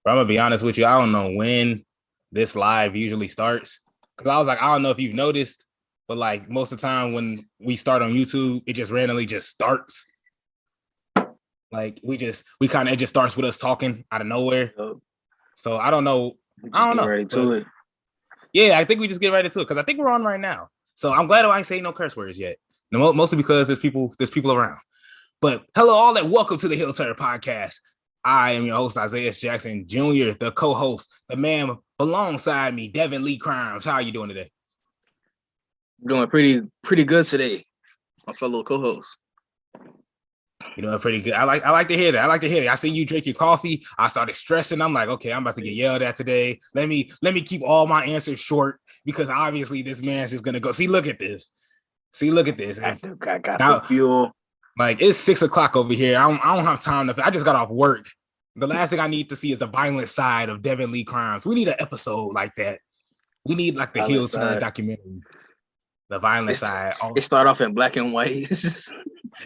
But I'm gonna be honest with you. I don't know when this live usually starts because I was like, I don't know if you've noticed, but like most of the time when we start on YouTube, it just randomly just starts. Like we kind of it just starts with us talking out of nowhere. Yep. So I don't know. We I just don't get know. ready to it. Yeah, I think we just get right into it because I think we're on right now. So I'm glad I ain't saying no curse words yet. No, mostly because there's people around. But hello, all, and welcome to the Hill Turner Podcast. I am your host, Isaiah Jackson Jr., the co-host, the man alongside me, Devin Lee Crimes. How are you doing today? Doing pretty good today, my fellow co-host. You're doing pretty good. I like to hear that. I see you drink your coffee. I started stressing. I'm like, okay, I'm about to get yelled at today. Let me keep all my answers short because obviously this man's just gonna go. Look at this. I got the fuel. Like it's 6 o'clock over here. I don't have time to. I just got off work. The last thing I need to see is the violent side of Devin Lee Crimes. We need an episode like that. We need like the Hill Turn documentary. The violent side. It start off in black and white.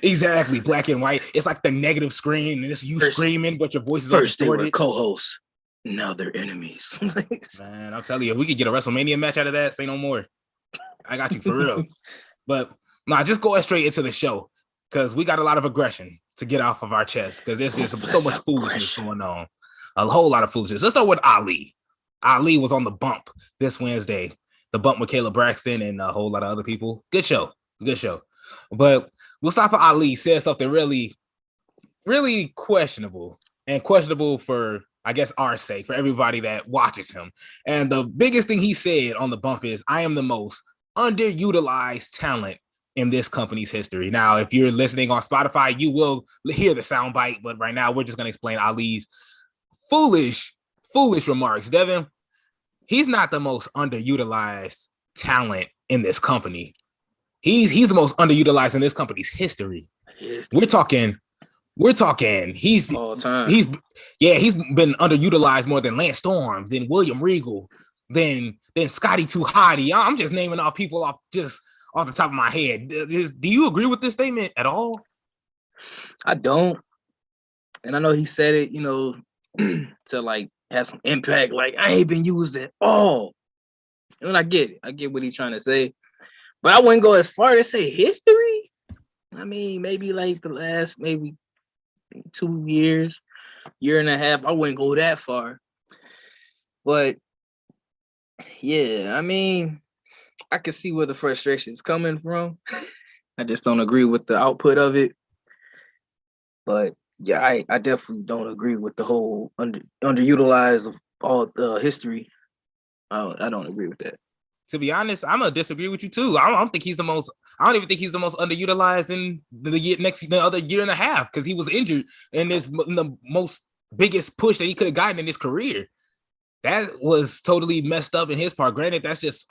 Exactly, black and white. It's like the negative screen, and it's you screaming, but your voice is first distorted. They were co-hosts, now they're enemies. Man, I'm telling you, if we could get a WrestleMania match out of that, say no more. I got you for real. But just going straight into the show because we got a lot of aggression to get off of our chest because there's just so much foolishness going on. A whole lot of foolishness. Let's start with Ali. Ali was on the bump this Wednesday. The bump with Caleb Braxton and a whole lot of other people. Good show. But Mustafa Ali said something really, really questionable for, I guess, our sake, for everybody that watches him. And the biggest thing he said on the bump is, I am the most underutilized talent in this company's history. Now, if you're listening on Spotify, you will hear the soundbite, but right now we're just going to explain Ali's foolish remarks. Devin, he's not the most underutilized talent in this company. He's the most underutilized in this company's history. We're talking. He's all time. He's been underutilized more than Lance Storm, than William Regal, than Scotty 2 Hotty. I'm just naming off people off the top of my head. Do you agree with this statement at all? I don't, and I know he said it, to like have some impact. Like I ain't been used at all, and I get what he's trying to say. But I wouldn't go as far to say history. I mean, maybe like the last 2 years, year and a half. I wouldn't go that far. But yeah, I mean, I can see where the frustration is coming from. I just don't agree with the output of it. But yeah, I definitely don't agree with the whole underutilized of all the history. I don't agree with that. To be honest, I'm gonna disagree with you too. I don't even think he's the most underutilized in the other year and a half because he was injured in the most biggest push that he could have gotten in his career. That was totally messed up in his part. Granted, that's just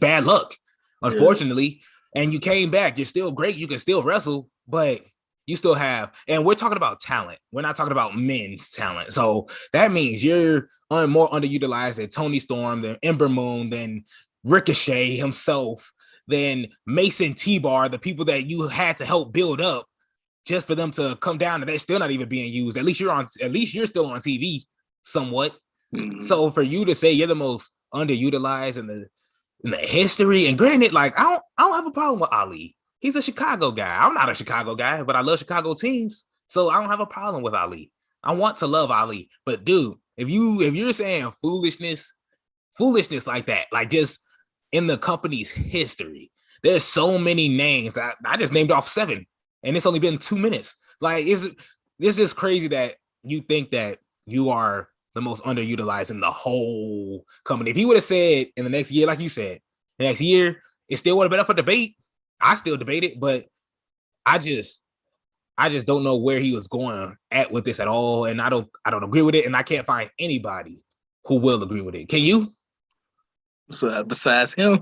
bad luck, unfortunately. Yeah. And you came back. You're still great. You can still wrestle, but you still have, and we're talking about talent. We're not talking about men's talent. So that means you're more underutilized than Tony Storm, than Ember Moon, than Ricochet himself, than Mason T-Bar, the people that you had to help build up just for them to come down and they're still not even being used. At least you're still on TV somewhat. Mm-hmm. So for you to say you're the most underutilized in the history, and granted, like I don't have a problem with Ali. He's a Chicago guy. I'm not a Chicago guy, but I love Chicago teams. So I don't have a problem with Ali. I want to love Ali. But dude, if you're saying foolishness like that, like just in the company's history, there's so many names. I just named off 7, and it's only been 2 minutes. Like, it's just crazy that you think that you are the most underutilized in the whole company. If he would have said in the next year, like you said, the next year, it still would have been up for debate. I still debate it, but I just don't know where he was going at with this at all, and I don't agree with it, and I can't find anybody who will agree with it. Can you? So besides him,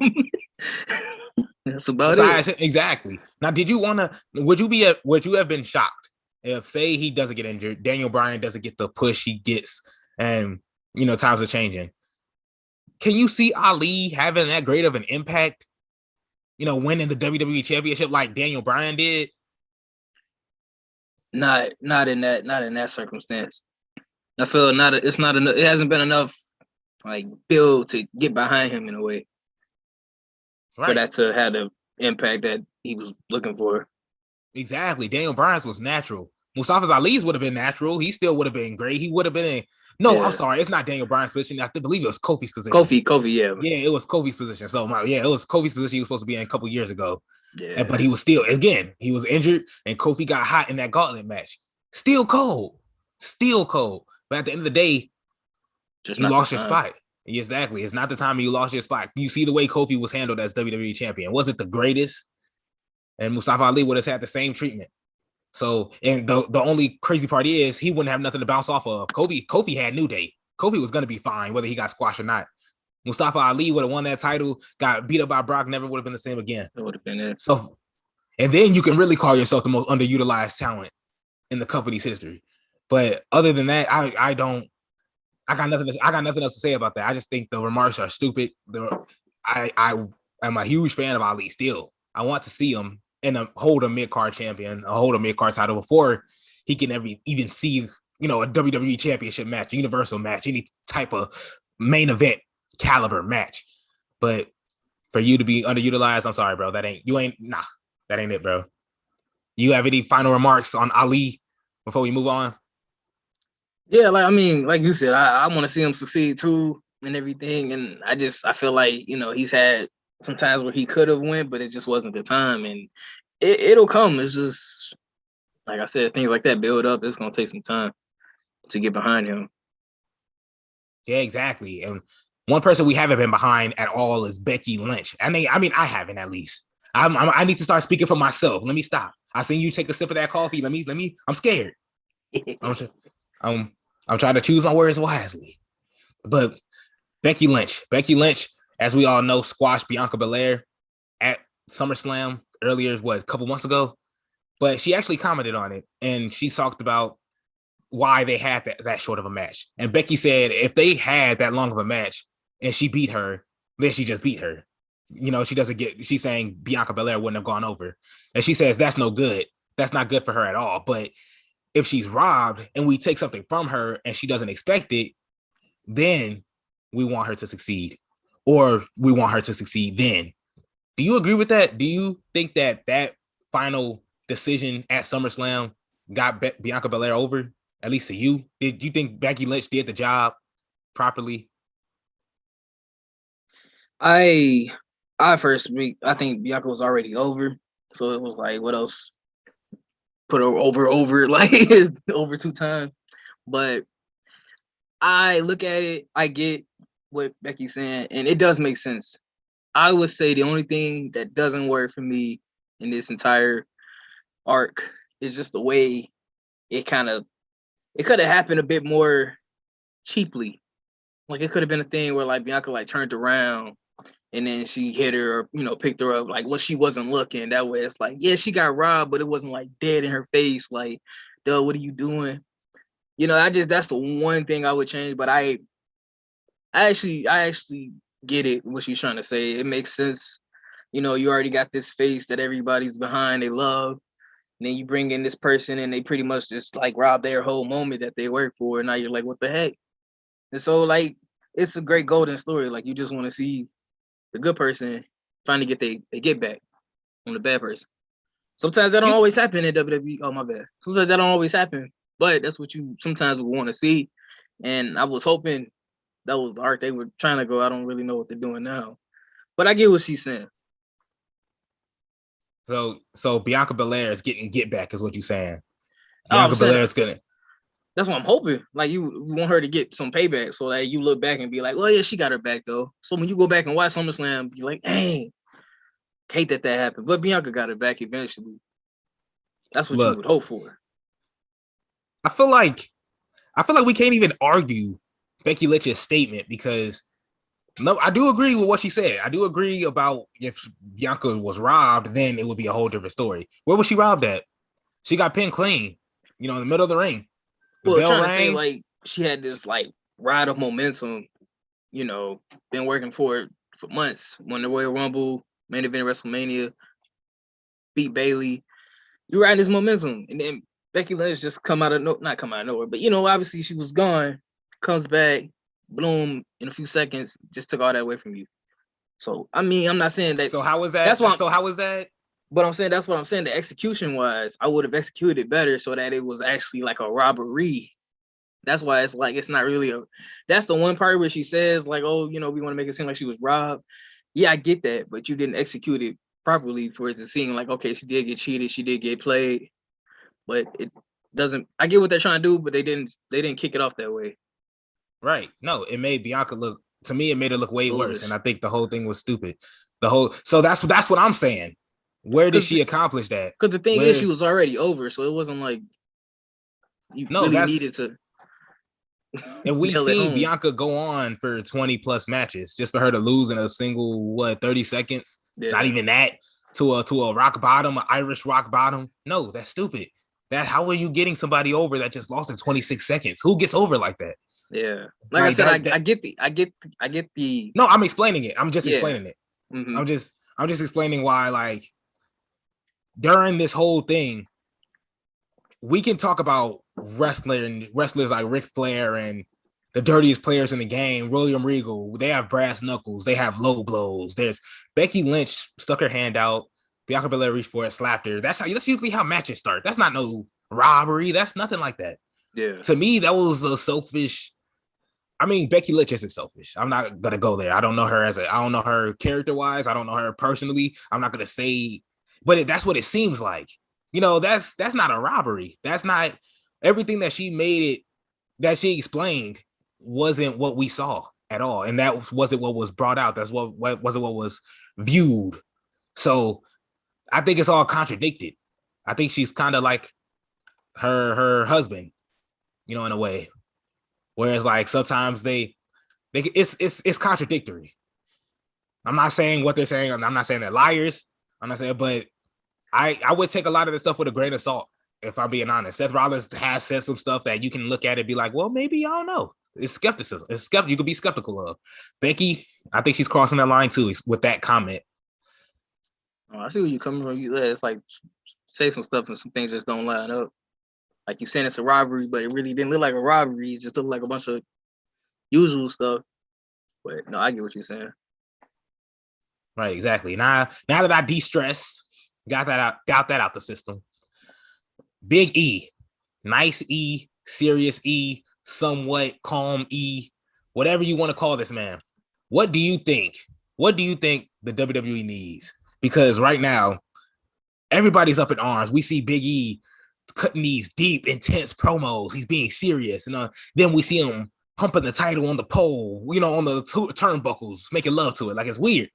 that's about it. Exactly. Now, would you have been shocked if, say, he doesn't get injured, Daniel Bryan doesn't get the push he gets, and times are changing? Can you see Ali having that great of an impact? Winning the WWE Championship like Daniel Bryan did? Not in that circumstance. I feel it's not enough. It hasn't been enough like build to get behind him in a way for that to have the impact that he was looking for. Exactly. Daniel Bryan's was natural. Mustafa Ali's would have been natural. He still would have been great. He would have been in. No, I'm sorry. It's not Daniel Bryan's position. I believe it was Kofi's position. Kofi, yeah. Yeah, it was Kofi's position. So, it was Kofi's position he was supposed to be in a couple years ago. Yeah. But he was still, again, he was injured, and Kofi got hot in that gauntlet match. Still cold. But at the end of the day, you lost your spot. Exactly. It's not the time you lost your spot. You see the way Kofi was handled as WWE champion. Was it the greatest? And Mustafa Ali would have had the same treatment. So, and the only crazy part is he wouldn't have nothing to bounce off of. Kofi had New Day. Kofi was going to be fine, whether he got squashed or not. Mustafa Ali would have won that title, got beat up by Brock, never would have been the same again. It would have been it. So, and then you can really call yourself the most underutilized talent in the company's history. But other than that, I got nothing else to say about that. I just think the remarks are stupid. I am a huge fan of Ali still. I want to see him hold a mid-card champion, hold a mid-card title before he can even see, a WWE championship match, a universal match, any type of main event caliber match. But for you to be underutilized, I'm sorry, bro. That ain't it, bro. You have any final remarks on Ali before we move on? Yeah, like you said, I want to see him succeed too and everything. And I feel like, he's had some times where he could have went, but it just wasn't the time. And it'll come. It's just, like I said, things like that build up. It's going to take some time to get behind him. Yeah, exactly. And one person we haven't been behind at all is Becky Lynch. I mean, I haven't at least. I need to start speaking for myself. Let me stop. I seen you take a sip of that coffee. Let me. I'm scared. I'm trying to choose my words wisely. But Becky Lynch, as we all know, squashed Bianca Belair at SummerSlam earlier, a couple months ago. But she actually commented on it, and she talked about why they had that short of a match. And Becky said if they had that long of a match and she beat her, then she just beat her. She's saying Bianca Belair wouldn't have gone over. And she says that's no good. That's not good for her at all. But if she's robbed and we take something from her and she doesn't expect it, then we want her to succeed, or we want her to succeed then. Do you agree with that? Do you think that final decision at SummerSlam got Bianca Belair over, at least to you? Did you think Becky Lynch did the job properly? I think Bianca was already over. So it was like, what else? Put her over like over 2 times. But I look at it, I get what Becky's saying, and it does make sense. I would say the only thing that doesn't work for me in this entire arc is just the way it could have happened a bit more cheaply. Like it could have been a thing where like Bianca like turned around and then she hit her or picked her up like what she wasn't looking. That way it's like, yeah, she got robbed, but it wasn't like dead in her face, like, duh, what are you doing? That's the one thing I would change. But I actually get it, what she's trying to say. It makes sense. You already got this face that everybody's behind, they love. And then you bring in this person and they pretty much just like rob their whole moment that they work for. And now you're like, what the heck? And so like, it's a great golden story. Like you just want to see the good person finally get they get back on the bad person. Sometimes that don't always happen in WWE. Oh, my bad. Sometimes that don't always happen. But that's what you sometimes would want to see. And I was hoping that was the arc they were trying to go. I don't really know what they're doing now. But I get what she's saying. So Bianca Belair is getting get back is what you're saying. Bianca Belair is gonna. That's what I'm hoping. Like you want her to get some payback so that you look back and be like, well, yeah, she got her back though. So when you go back and watch SummerSlam, be like, dang, hate that happened. But Bianca got her back eventually. That's what you would hope for. I feel like we can't even argue Becky Lynch's statement because no, I do agree with what she said. I do agree about if Bianca was robbed, then it would be a whole different story. Where was she robbed at? She got pinned clean, in the middle of the ring. Well, trying to say like she had this like ride of momentum, been working for it for months. Won the Royal Rumble, main event WrestleMania, beat Bayley. You ride this momentum, and then Becky Lynch just not come out of nowhere, but obviously she was gone, comes back, bloom in a few seconds, just took all that away from you. So I mean, I'm not saying that. So how was that? That's why. So how was that? But I'm saying that's what I'm saying. The execution wise, I would have executed better so that it was actually like a robbery. That's why it's like it's not really a. That's the one part where she says like, "Oh, we want to make it seem like she was robbed." Yeah, I get that, but you didn't execute it properly for it to seem like okay, she did get cheated, she did get played, but it doesn't. I get what they're trying to do, but they didn't kick it off that way. Right. No, it made Bianca look. To me, it made it look way worse, and I think the whole thing was stupid. So that's what I'm saying. Where did she accomplish that? Because the thing is, she was already over, so it wasn't like you really needed to. And we've seen Bianca go on for 20 plus matches just for her to lose in a single 30 seconds. Yeah. Not even that to a rock bottom, an Irish rock bottom. No, that's stupid. How are you getting somebody over that just lost in 26 seconds? Who gets over like that? Yeah, like I said, I get the. No, I'm explaining it. I'm just explaining it. Mm-hmm. I'm just explaining why, like, during this whole thing, we can talk about wrestlers like Ric Flair and the dirtiest players in the game, William Regal. They have brass knuckles. They have low blows. There's Becky Lynch stuck her hand out. Bianca Belair reached for it, slapped her. That's usually how matches start. That's not no robbery. That's nothing like that. Yeah. To me, that was a selfish. I mean, Becky Lynch isn't selfish. I'm not gonna go there. I don't know her I don't know her character wise. I don't know her personally. I'm not gonna say, but that's what it seems like. That's not a robbery. That's not everything that she explained wasn't what we saw at all, and that wasn't what was brought out. That's what wasn't what was viewed. So I think it's all contradicted. I think she's kind of like her husband, in a way. Whereas like sometimes it's contradictory. I'm not saying what they're saying. I'm not saying they're liars. I'm not saying, but I would take a lot of this stuff with a grain of salt, if I'm being honest. Seth Rollins has said some stuff that you can look at it and be like, well, maybe, I don't know. It's skepticism. You could be skeptical of. Becky, I think she's crossing that line too with that comment. Oh, I see where you're coming from. It's like say some stuff and some things just don't line up. Like you saying it's a robbery, but it really didn't look like a robbery. It just looked like a bunch of usual stuff. But no, I get what you're saying. Right, exactly. Now that I de-stressed, got that out the system. Big E, nice E, serious E, somewhat calm E, whatever you want to call this man. What do you think? What do you think the WWE needs? Because right now, everybody's up in arms. We see Big E cutting these deep, intense promos. He's being serious. And then we see him pumping the title on the pole, on the turnbuckles, making love to it. Like, it's weird.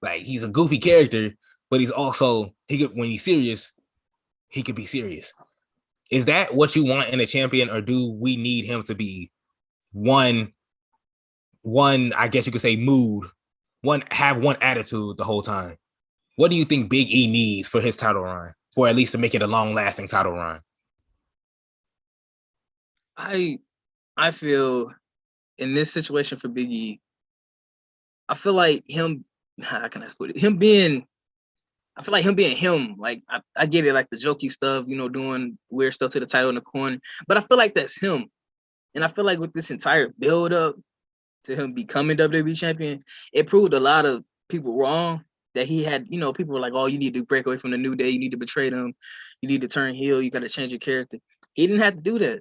Like, he's a goofy character, but he's also, when he's serious, he could be serious. Is that what you want in a champion, or do we need him to be one, I guess you could say, mood, have one attitude the whole time? What do you think Big E needs for his title run, for at least to make it a long-lasting title run? I feel in this situation for Big E, I feel like him, how can I put it? I feel like him being him. Like, I get it, like the jokey stuff, doing weird stuff to the title in the corner, but I feel like that's him. And I feel like with this entire build-up to him becoming WWE champion, it proved a lot of people wrong. That he had, people were like, oh, you need to break away from the New Day. You need to betray them. You need to turn heel. You got to change your character. He didn't have to do that.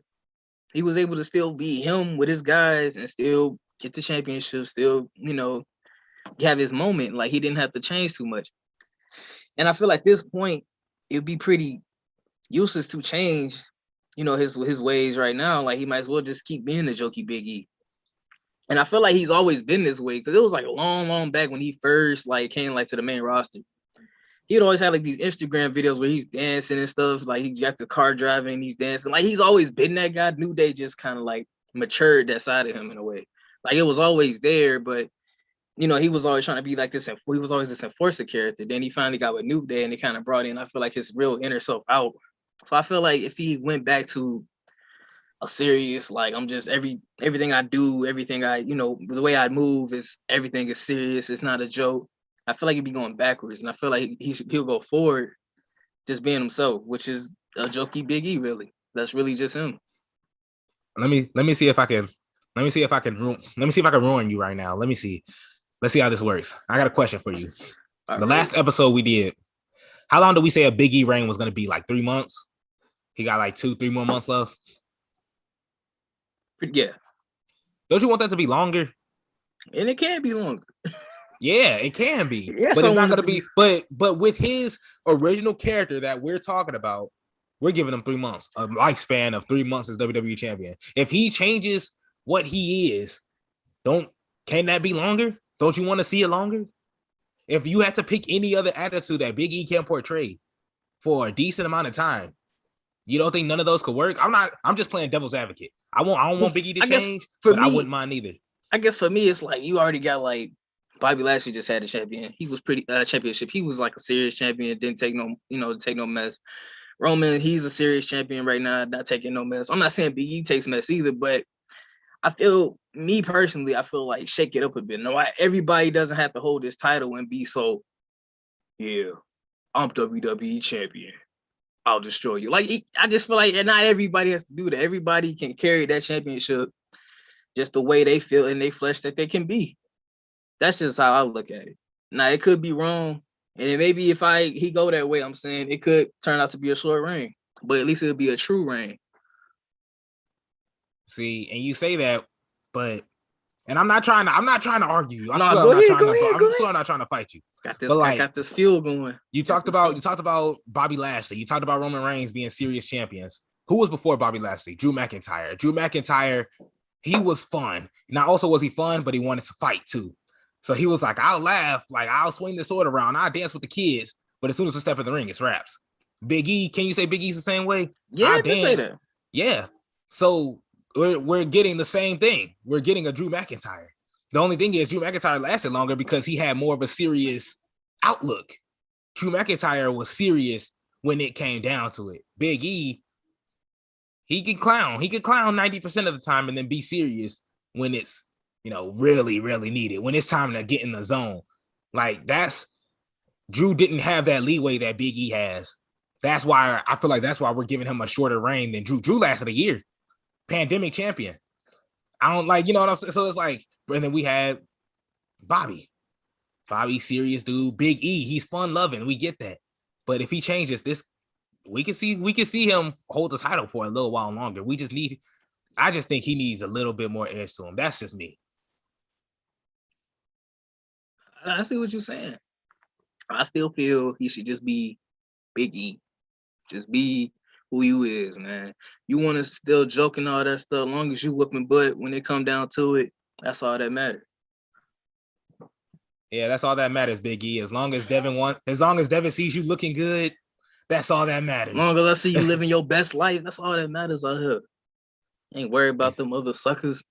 He was able to still be him with his guys and still get the championship, still, have his moment. Like, he didn't have to change too much. And I feel like at this point, it'd be pretty useless to change, his ways right now. Like, he might as well just keep being the jokey Big E. And I feel like he's always been this way because it was like a long, long back when he first came to the main roster. He'd always had like these Instagram videos where he's dancing and stuff. Like, he got the car driving and he's dancing. Like, he's always been that guy. New Day just kind of like matured that side of him in a way. Like, it was always there, but he was always trying to be like this. He was always this enforcer character. Then he finally got with New Day and he kind of brought in, I feel like, his real inner self out. So I feel like if he went back to a serious, like, I'm just everything I do, everything I, the way I move everything is serious. It's not a joke. I feel like he'd be going backwards, and I feel like he'll go forward just being himself, which is a jokey Big E, really. That's really just him. Let me see if I can ruin you right now. Let me see. Let's see how this works. I got a question for you. All the right. last episode we did, how long did we say a Big E reign was going to be? Like 3 months? He got like 2-3 more months left. Yeah. Don't you want that to be longer? And it can be longer. Yeah, it can be. Yes, but I it's not want it going to be. But with his original character that we're talking about, we're giving him 3 months, a lifespan of 3 months as WWE champion. If he changes what he is, can that be longer? Don't you want to see it longer? If you had to pick any other attitude that Big E can portray for a decent amount of time, you don't think none of those could work? I'm just playing devil's advocate. I don't want Big E to change, but I wouldn't mind either. I guess for me, it's like you already got like Bobby Lashley just had a champion. He was pretty championship. He was like a serious champion. Didn't take no mess. Roman, he's a serious champion right now, not taking no mess. I'm not saying Big E takes mess either, but I feel like shake it up a bit. No, everybody doesn't have to hold this title and be so, yeah, I'm WWE champion. I'll destroy you. Like, I just feel like not everybody has to do that. Everybody can carry that championship just the way they feel in their flesh that they can be. That's just how I look at it. Now, it could be wrong. And it maybe if he go that way, I'm saying it could turn out to be a short reign, but at least it'll be a true reign. See, and you say that, but I'm not trying to argue. I'm not trying to fight you. Got this fuel going. You talked about Bobby Lashley. You talked about Roman Reigns being serious champions. Who was before Bobby Lashley? Drew McIntyre. Drew McIntyre, he was fun. Not also was he fun, but he wanted to fight too. So he was like, I'll laugh, like I'll swing the sword around, I'll dance with the kids, but as soon as we step in the ring, it's raps. Big E, can you say Big E's the same way? Yeah, I dance. Say that. Yeah. So we're getting the same thing. We're getting a Drew McIntyre. The only thing is Drew McIntyre lasted longer because he had more of a serious outlook. Drew McIntyre was serious when it came down to it. Big E, he could clown. He could clown 90% of the time and then be serious when it's, really, really needed. When it's time to get in the zone. Like Drew didn't have that leeway that Big E has. That's why I feel like we're giving him a shorter reign than Drew. Drew lasted a year. Pandemic champion. I don't like, what I'm saying? So it's like, and then we had Bobby, serious dude. Big E, he's fun loving. We get that. But if he changes this, we can see him hold the title for a little while longer. I just think he needs a little bit more edge to him. That's just me. I see what you're saying. I still feel he should just be Big E. Just be who you is, man. You want to still joke and all that stuff, as long as you whipping butt when it come down to it, that's all that matters. Yeah, that's all that matters, Big E. As long as Devin sees you looking good, that's all that matters. As long as I see you living your best life, that's all that matters out here. Ain't worried about them other suckers.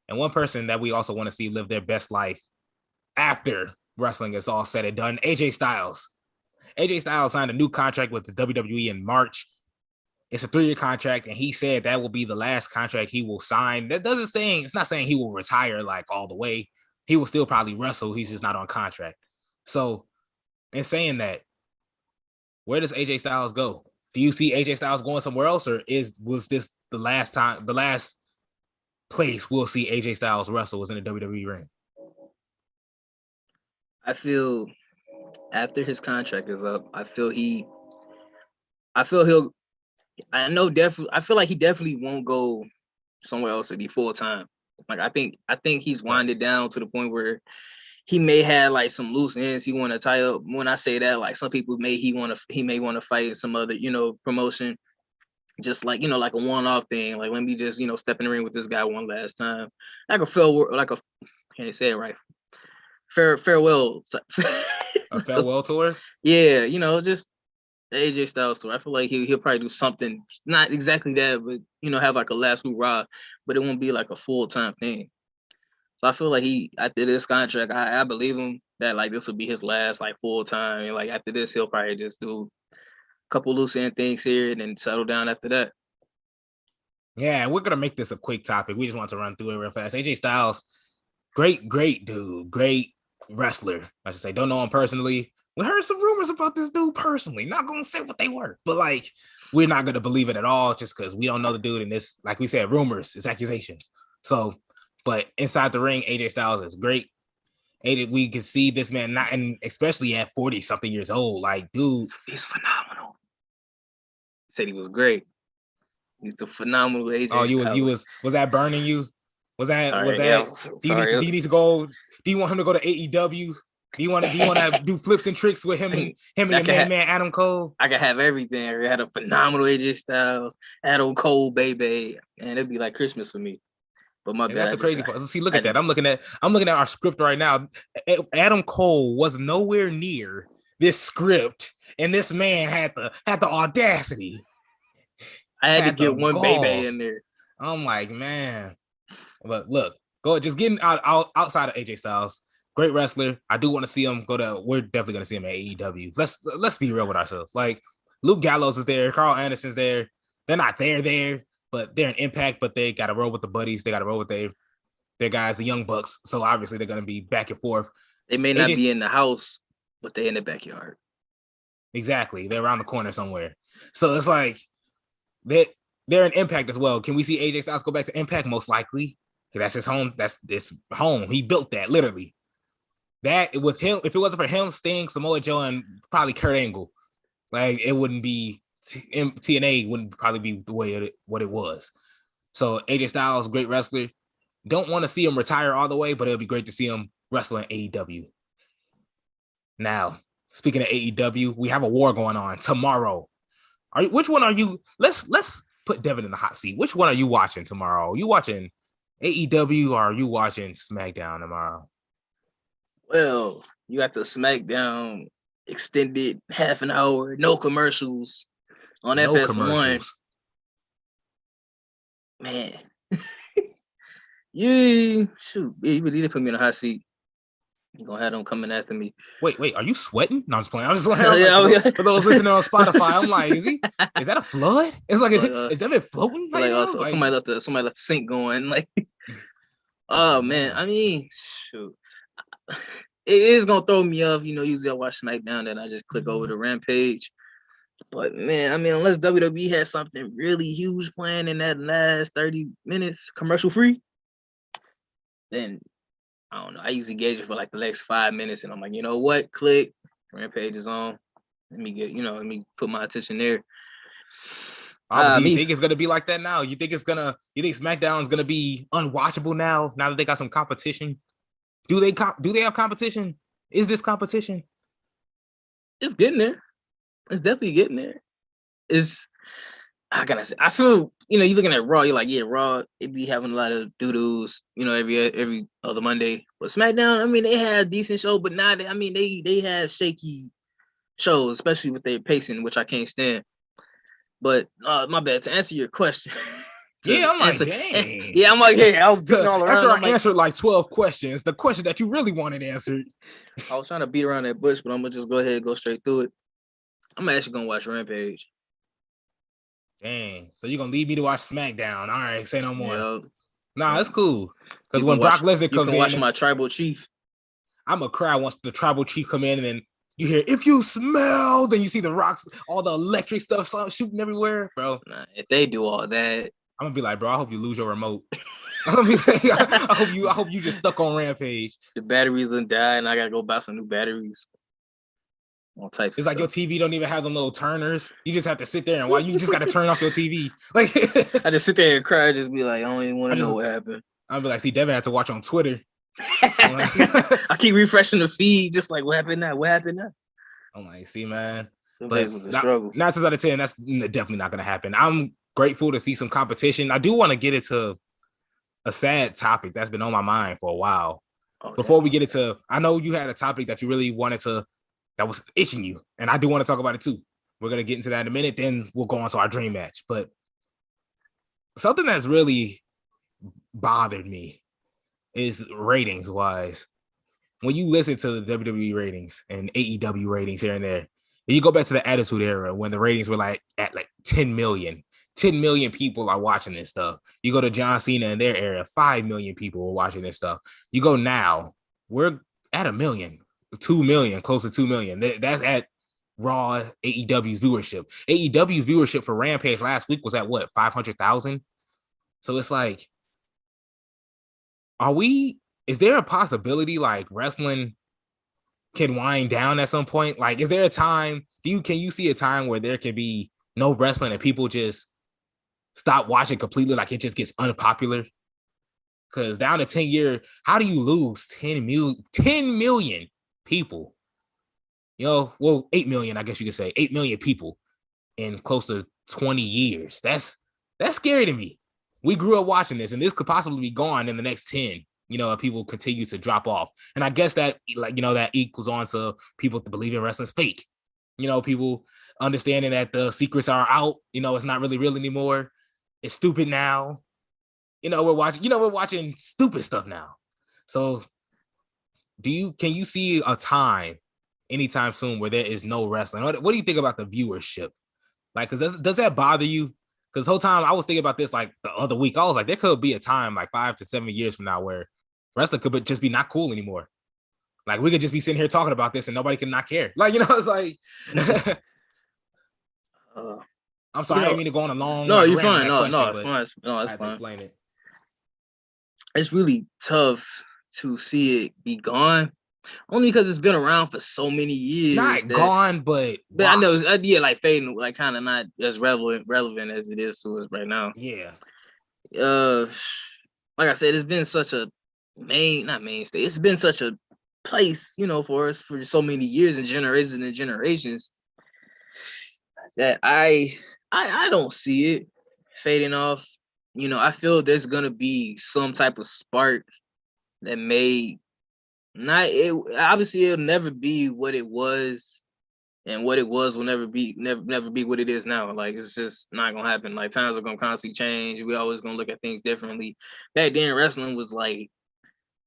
And one person that we also want to see live their best life after wrestling is all said and done, AJ Styles. AJ Styles signed a new contract with the WWE in March. It's a 3-year contract, and he said that will be the last contract he will sign. It's not saying he will retire like all the way. He will still probably wrestle. He's just not on contract. So, in saying that, where does AJ Styles go? Do you see AJ Styles going somewhere else, or was this the last place we'll see AJ Styles wrestle was in the WWE ring? I feel after his contract is up, I feel like he definitely won't go somewhere else to be full time. Like I think he's winded down to the point where he may have like some loose ends he want to tie up. When I say that, like some people he may want to fight some other, promotion, just like, like a one-off thing. Like, let me just, step in the ring with this guy one last time. Can't I say it right? Farewell. A farewell tour? Yeah, just the AJ Styles tour. I feel like he'll probably do something, not exactly that, but have like a last hoorah, but it won't be like a full-time thing. So I feel like after this contract, I believe him that like this will be his last like full-time, and like after this he'll probably just do a couple loose end things here and then settle down after that. Yeah, we're gonna make this a quick topic. We just want to run through it real fast. AJ Styles, great dude, great wrestler. I should say, don't know him personally. We heard some rumors about this dude personally. Not gonna say what they were, but like we're not going to believe it at all just because we don't know the dude. And this, like we said, rumors, it's accusations. So, but inside the ring, AJ Styles is great. AJ, we can see this man not, and especially at 40 something years old, like, dude, he's phenomenal. He said he was great. He's the phenomenal AJ. Oh, was that burning you? Was that? Sorry. Do you need to go? Do you want him to go to AEW? Do you want to do flips and tricks with him and your main man Adam Cole? I could have everything. I had a phenomenal AJ Styles, Adam Cole, baby, and it'd be like Christmas for me. But my bad. That's the crazy part. See, look at that. I'm looking at our script right now. Adam Cole was nowhere near this script, and this man had the audacity. I had to get one baby in there. I'm like, man. But look, just getting outside of AJ Styles. Great wrestler. I do want to see him we're definitely going to see him at AEW. Let's be real with ourselves. Like, Luke Gallows is there. Carl Anderson's there. They're not there, but they're an Impact, but they got to roll with the buddies. They got to roll with their guys, the Young Bucks. So obviously they're going to be back and forth. They may not be in the house, but they're in the backyard. Exactly. They're around the corner somewhere. So it's like they're an Impact as well. Can we see AJ Styles go back to Impact? Most likely. That's his home. That's his home. He built that, literally. That with him, if it wasn't for him, Sting, Samoa Joe, and probably Kurt Angle, like, it wouldn't be TNA wouldn't probably be the way what it was. So AJ Styles, great wrestler. Don't want to see him retire all the way, but it'll be great to see him wrestle in AEW. Now, speaking of AEW, we have a war going on tomorrow. Which one are you? Let's put Devin in the hot seat. Which one are you watching tomorrow? Are you watching AEW or are you watching SmackDown tomorrow? Well, you got the SmackDown extended half an hour, no commercials on FS1. Man. You really did put me in a hot seat. You're gonna have them coming after me. Wait, are you sweating? No, I'm just playing. I'm just like, for those listening on Spotify, I'm like, is that a flood? It's like, is Devin floating? Somebody let the sink going. Like, oh man, I mean, shoot. It is gonna throw me off. Usually I watch SmackDown, then I just click over to Rampage. But man, I mean, unless WWE has something really huge planned in that last 30 minutes, commercial free, then I don't know. I usually gauge it for like the next 5 minutes, and I'm like, you know what? Click, Rampage is on. Let me put my attention there. Do you think it's gonna be like that now? You think SmackDown is gonna be unwatchable now that they got some competition? Do they have competition? Is this competition? It's getting there. It's definitely getting there. I gotta say, I feel, you're looking at Raw, you're like, yeah, Raw, it be having a lot of doo-doos, every other Monday. But SmackDown, I mean, they had a decent show, but now they have shaky shows, especially with their pacing, which I can't stand. But my bad, to answer your question. I'm like, dang. Yeah, I'm like, hey, I was beating all around. After I answered like 12 questions, the question that you really wanted answered. I was trying to beat around that bush, but I'm gonna just go ahead and go straight through it. I'm actually gonna watch Rampage. Dang. So you're gonna leave me to watch SmackDown. All right, say no more. Yep. Nah, it's cool. Because when Brock Lesnar comes in, watch my tribal chief. I'm gonna cry once the tribal chief come in and then you hear, if you smell, then you see the rocks, all the electric stuff shooting everywhere, bro. Nah, if they do all that, I'm gonna be like, bro, I hope you lose your remote. I hope you just stuck on Rampage. The batteries done die, and I gotta go buy some new batteries. All types. It's like your TV don't even have them little turners. You just have to sit there and while you just gotta turn off your TV. Like, I just sit there and cry, just be like, I don't even want to know what happened. I'll be like, see, Devin had to watch on Twitter. I keep refreshing the feed, just like, what happened now? What happened now? I'm like, see, man. But it was a struggle. 9 times out of 10, that's definitely not gonna happen. I'm grateful to see some competition. I do want to get into a sad topic that's been on my mind for a while. Okay. Before we get into, I know you had a topic that you really wanted to, that was itching you, and I do want to talk about it too. We're gonna get into that in a minute, then we'll go on to our dream match. But something that's really bothered me is ratings wise. When you listen to the WWE ratings and AEW ratings here and there, and you go back to the Attitude Era when the ratings were like at like 10 million. 10 million people are watching this stuff. You go to John Cena in their era, 5 million people were watching this stuff. You go now, we're at 1 million, 2 million, close to 2 million. That's at Raw, AEW's viewership. AEW's viewership for Rampage last week was at what, 500,000? So it's like, is there a possibility like wrestling can wind down at some point? Like, is there a time, can you see a time where there can be no wrestling and people just stop watching completely, like it just gets unpopular? Because down to 10 years, how do you lose 10 million people? 8 million, I guess you could say 8 million people in close to 20 years. That's scary to me. We grew up watching this, and this could possibly be gone in the next 10, if people continue to drop off. And I guess that, that equals on to people to believe in wrestling's fake. People understanding that the secrets are out, it's not really real anymore. It's stupid now. We're watching stupid stuff now. So can you see a time anytime soon where there is no wrestling? What do you think about the viewership? Like, does that bother you? Because the whole time I was thinking about this, like the other week, I was like, there could be a time like 5 to 7 years from now where wrestling could just be not cool anymore. Like, we could just be sitting here talking about this and nobody can not care. Like, it's like, I'm sorry, I didn't mean to go on a long. No, like, you're rant fine. on that No, question, it's but fine. No, I it's had to fine. explain it. It's really tough to see it be gone, only because it's been around for so many years. Not gone, but I know, like fading, like kind of not as relevant as it is to us right now. Yeah. Like I said, it's been such a not mainstay. It's been such a place, for us for so many years and generations that I don't see it fading off. I feel there's gonna be some type of spark that may not. Obviously, it'll never be what it was, and what it was will never be what it is now. Like, it's just not gonna happen. Like, times are gonna constantly change. We always gonna look at things differently. Back then, wrestling was like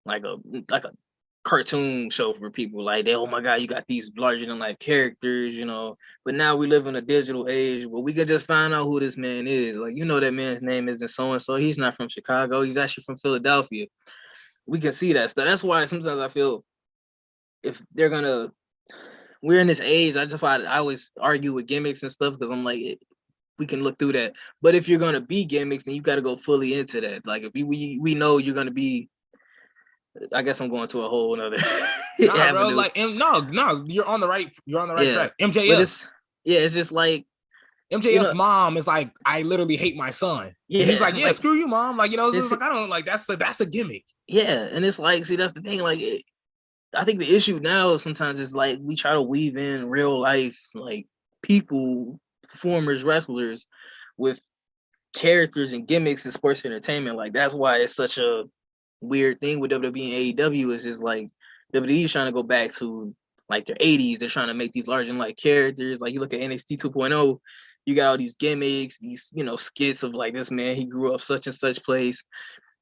a cartoon show for people. Like, oh my god, you got these larger than life characters, But now we live in a digital age where we can just find out who this man is. Like, that man's name isn't so and so. He's not from Chicago. He's actually from Philadelphia. We can see that stuff. That's why sometimes I feel if we're in this age, I always argue with gimmicks and stuff because I'm like, we can look through that. But if you're gonna be gimmicks, then you got to go fully into that. Like, if we know you're gonna be, I guess I'm going to a whole another. Nah, bro. Like, no, you're on the right track. MJF. It's just like MJF's mom is like, I literally hate my son. Yeah, and he's like, yeah, like, screw you, mom. Like, it's like, I don't like that's a gimmick. Yeah, and it's like, see, that's the thing. Like, I think the issue now sometimes is like we try to weave in real life, like people, performers, wrestlers, with characters and gimmicks in sports entertainment. Like, that's why it's such a weird thing with WWE and AEW. Is just like WWE is trying to go back to like their 80s. They're trying to make these larger than life characters. Like, you look at NXT 2.0, you got all these gimmicks, these skits of like, this man, he grew up such and such place,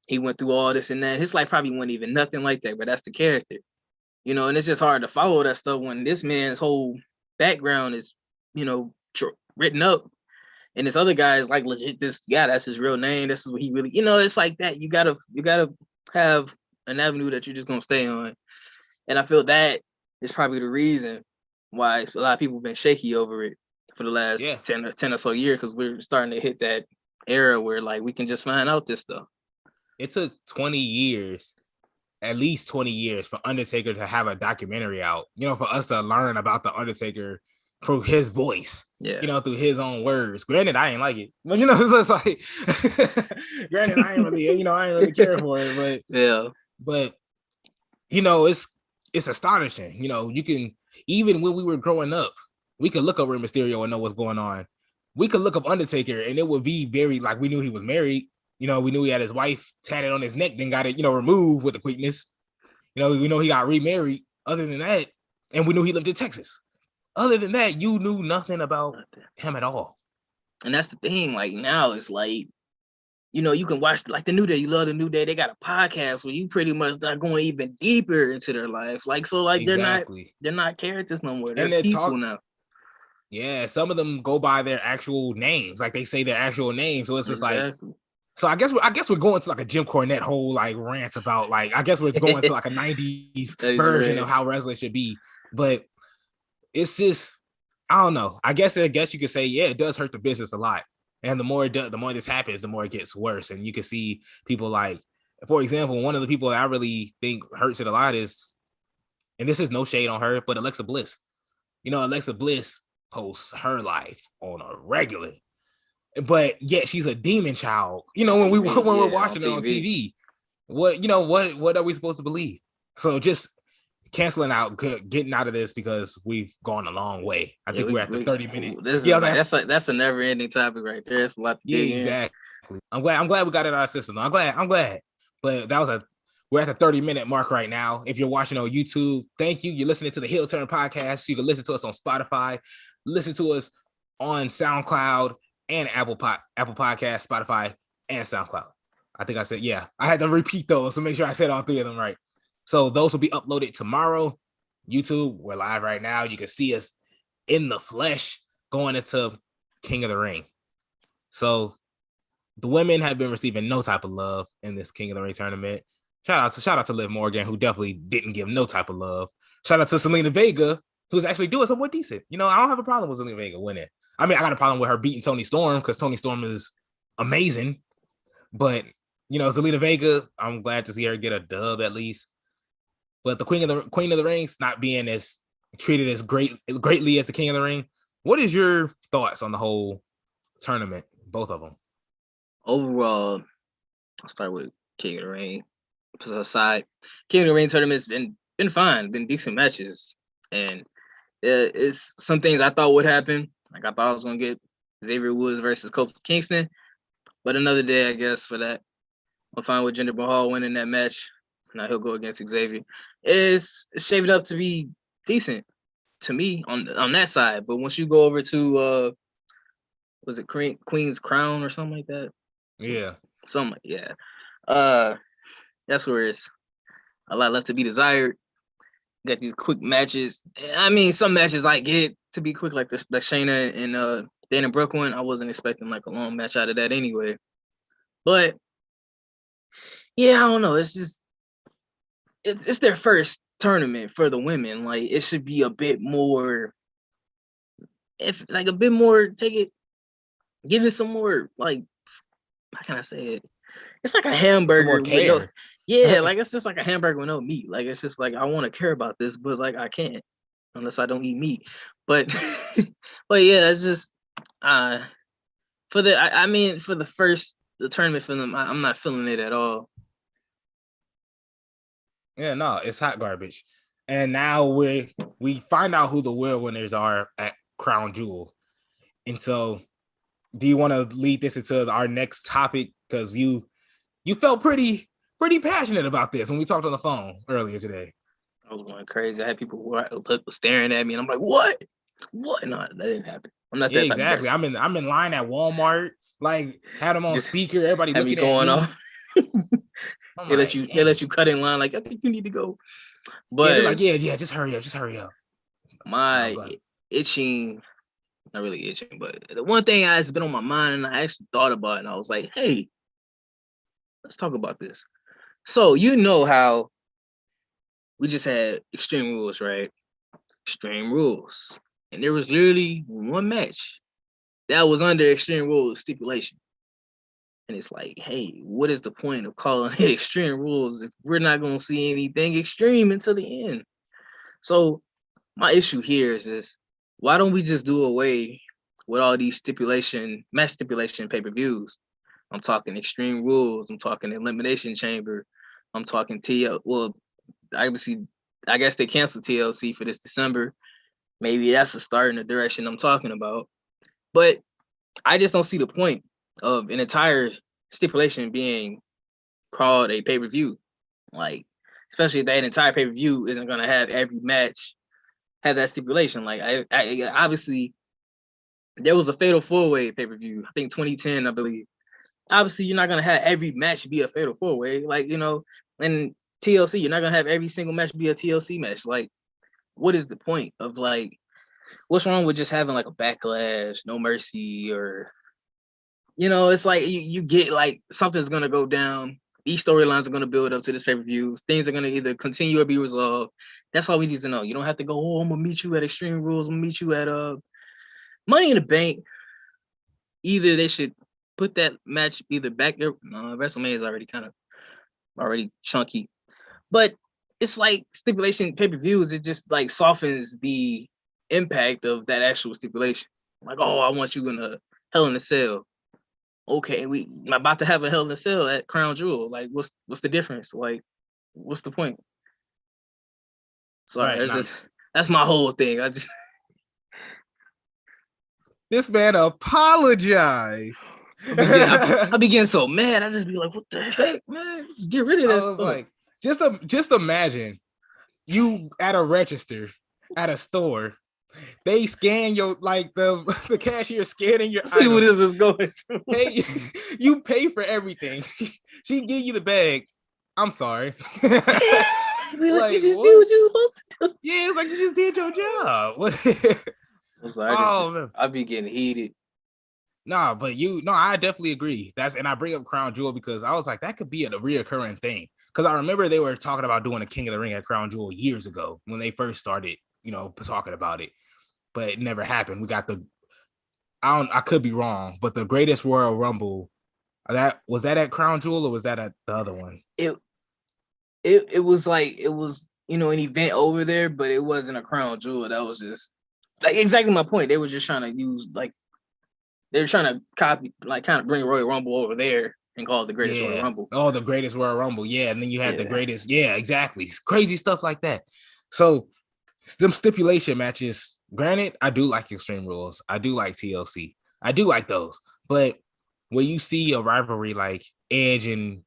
he went through all this and that. His life probably wasn't even nothing like that, but that's the character. And it's just hard to follow that stuff when this man's whole background is, written up. And this other guy is like, legit, this guy, that's his real name. This is what he really, it's like that. You gotta have an avenue that you're just gonna stay on. And I feel that is probably the reason why a lot of people have been shaky over it for the last 10 or so years, because we're starting to hit that era where like we can just find out this stuff. It took 20 years, at least 20 years, for Undertaker to have a documentary out, for us to learn about the Undertaker through his voice, through his own words. Granted, I ain't like it, but so it's like, granted, I ain't really care for it, but it's astonishing. You can, even when we were growing up, we could look over Mysterio and know what's going on. We could look up Undertaker and it would be very like, we knew he was married. We knew he had his wife tatted on his neck, then got it, removed with the quickness. We know he got remarried. Other than that, and we knew he lived in Texas. Other than that, you knew nothing about him at all. And that's the thing. Like, now it's like, you can watch like the New Day. You love the New Day. They got a podcast where you pretty much start going even deeper into their life. Like, so like exactly. they're not characters no more. They're people now. Yeah, some of them go by their actual names. Like, they say their actual names. So it's just like. So I guess we're going to like a Jim Cornette whole like rant about like, I guess we're going to like a 90s version of how wrestling should be. But it's just, I don't know. I guess you could say, yeah, it does hurt the business a lot. And the more this happens, the more it gets worse. And you can see people like, for example, one of the people that I really think hurts it a lot is, and this is no shade on her, but Alexa Bliss. You know, Alexa Bliss posts her life on a regular, but yet she's a demon child. You know, when we're watching it on TV, what are we supposed to believe? So just canceling out, getting out of this because we've gone a long way. I think we're at the 30-minute. That's a never-ending topic right there. It's a lot to dig exactly. In. I'm glad we got it out of our system. I'm glad. But we're at the 30-minute mark right now. If you're watching on YouTube, thank you. You're listening to the Heel Turn podcast. You can listen to us on Spotify, listen to us on SoundCloud and Apple Podcast, Spotify, and SoundCloud. I think I said, yeah. I had to repeat those to make sure I said all three of them right. So those will be uploaded tomorrow. YouTube, we're live right now. You can see us in the flesh going into King of the Ring. So the women have been receiving no type of love in this King of the Ring tournament. Shout out to Liv Morgan, who definitely didn't give no type of love. Shout out to Zelina Vega, who's actually doing somewhat decent. You know, I don't have a problem with Zelina Vega winning. I mean, I got a problem with her beating Toni Storm because Toni Storm is amazing. But, you know, Zelina Vega, I'm glad to see her get a dub at least. But the Queen of the Rings not being as treated as greatly as the King of the Ring. What is your thoughts on the whole tournament? Both of them. Overall, I'll start with King of the Ring. Aside, King of the Ring tournament's been fine, been decent matches, and it's some things I thought would happen. Like I thought I was gonna get Xavier Woods versus Kofi Kingston, but another day, I guess, for that. I'm fine with Jinder Mahal winning that match. Now he'll go against Xavier. It's shaping up to be decent to me on that side. But once you go over to was it Queen's Crown or something like that? Yeah. That's where it's a lot left to be desired. Got these quick matches. I mean, some matches I get to be quick, like the Shayna and Dana Brooke one. I wasn't expecting like a long match out of that anyway. But yeah, I don't know. It's just it's their first tournament for the women. Like it should be a bit more, give it some more, like, how can I say it? It's like a hamburger with no, like it's just like a hamburger with no meat. Like it's just like I want to care about this, but like I can't unless I don't eat meat. But but yeah, it's just for the tournament for them, I'm not feeling it at all. Yeah, no, it's hot garbage. And now we find out who the real winners are at Crown Jewel. And so do you want to lead this into our next topic? Because you felt pretty passionate about this when we talked on the phone earlier today. I was going crazy. I had people who were staring at me, and I'm like, "What? What? No, that didn't happen. I'm not that type exactly. Of person. I'm in line at Walmart, like had them on speaker. Everybody looking going at me. They let you cut in line. Like I think you need to go. But they're like, yeah, just hurry up. My itching. Not really itching, but the one thing that's been on my mind and I actually thought about it, and I was like, hey, let's talk about this. So you know how we just had Extreme Rules, right? Extreme Rules. And there was literally one match that was under Extreme Rules stipulation. And it's like, hey, what is the point of calling it Extreme Rules if we're not going to see anything extreme until the end? So my issue here is this. Why don't we just do away with all these match stipulation pay-per-views? I'm talking Extreme Rules. I'm talking Elimination Chamber. I'm talking TL. Well, obviously, I guess they canceled TLC for this December. Maybe that's a start in the direction I'm talking about. But I just don't see the point of an entire stipulation being called a pay-per-view. Like, especially if that entire pay-per-view isn't going to have every match have that stipulation. Like I obviously there was a fatal 4-way pay-per-view, I think 2010, I believe. Obviously, you're not gonna have every match be a fatal 4-way, like, you know, and TLC, you're not gonna have every single match be a TLC match. Like, what is the point of, like, what's wrong with just having like a Backlash, No Mercy, or, you know, it's like you get like something's gonna go down. These storylines are going to build up to this pay-per-view. Things are going to either continue or be resolved. That's all we need to know. You don't have to go, oh, I'm going to meet you at Extreme Rules. I'm going to meet you at Money in the Bank, either they should put that match either back there. No, WrestleMania is already chunky, but it's like stipulation pay-per-views. It just like softens the impact of that actual stipulation. Like, oh, I want you in a Hell in a Cell. Okay, I'm about to have a Hell in a Cell at Crown Jewel. Like, what's the difference? Like, what's the point? Sorry, Right, that's my whole thing. this man apologized. I be getting so mad. I just be like, what the heck, man? Just get rid of that stuff. Like, just imagine you at a register at a store. They scan your the cashier scanning your see what this is going through. Hey, you pay for everything. She give you the bag. I'm sorry. Like, you just did what you supposed to do. Yeah, it's like you just did your job. Man. I be getting heated. Nah, but I definitely agree. And I bring up Crown Jewel because I was like, that could be a reoccurring thing. Because I remember they were talking about doing a King of the Ring at Crown Jewel years ago when they first started, talking about it. But it never happened. We got I could be wrong, but the Greatest Royal Rumble, was that at Crown Jewel or was that at the other one? It was like, it was, an event over there, but it wasn't a Crown Jewel. That was just like exactly my point. They were just trying to use they're trying to copy, kind of bring Royal Rumble over there and call it the Greatest Royal Rumble. Oh, the Greatest Royal Rumble. Yeah. And then you had the greatest. Yeah, exactly. Crazy stuff like that. So them stipulation matches, granted, I do like Extreme Rules. I do like TLC. I do like those. But when you see a rivalry like Edge and